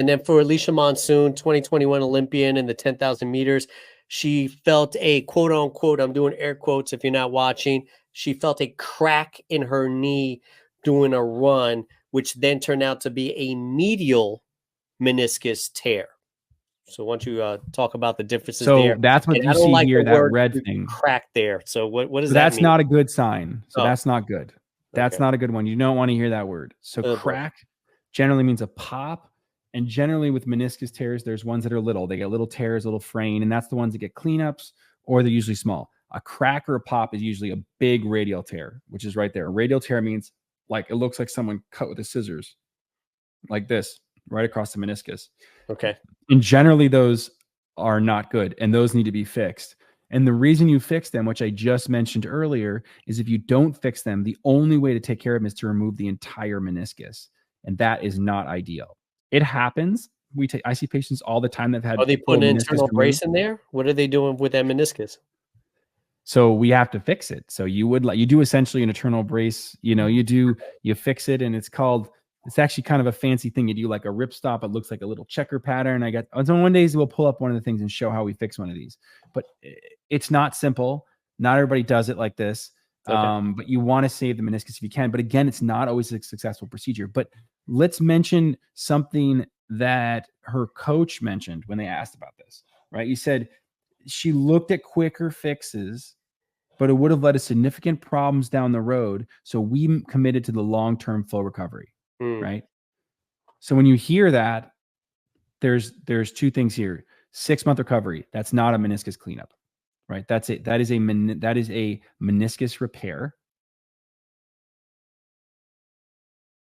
And then for Alicia Monsoon, 2021 Olympian in the 10,000 meters, she felt a quote unquote, I'm doing air quotes if you're not watching, she felt a crack in her knee doing a run, which then turned out to be a medial meniscus tear. So why don't you talk about the differences there? So that's what And you I don't see like here, the that word red thing. crack there. So what does So that that's mean? not a good sign. So Oh. that's not good. That's Okay. not a good one. You don't want to hear that word. So Oh, boy. crack generally means a pop. And generally with meniscus tears, there's ones that are little. They get little tears, little fraying, and that's the ones that get cleanups, or they're usually small. A crack or a pop is usually a big radial tear, which is right there. A radial tear means like it looks like someone cut with a scissors, like this, right across the meniscus. Okay. And generally those are not good, and those need to be fixed. And the reason you fix them, which I just mentioned earlier, is if you don't fix them, the only way to take care of them is to remove the entire meniscus. And that is not ideal. It happens. I see patients all the time that have had. Are they putting an internal brace in there? What are they doing with that meniscus? So we have to fix it. So you do essentially an internal brace. You fix it, and it's actually kind of a fancy thing. You do like a rip stop. It looks like a little checker pattern. So one day we'll pull up one of the things and show how we fix one of these. But it's not simple. Not everybody does it like this. Okay. But you want to save the meniscus if you can. But again, it's not always a successful procedure. But let's mention something that her coach mentioned when they asked about this, right? You said she looked at quicker fixes, but it would have led to significant problems down the road. So we committed to the long-term full recovery, right? So when you hear that, there's two things here. 6-month recovery. That's not a meniscus cleanup, right? That's it. That is a meniscus repair.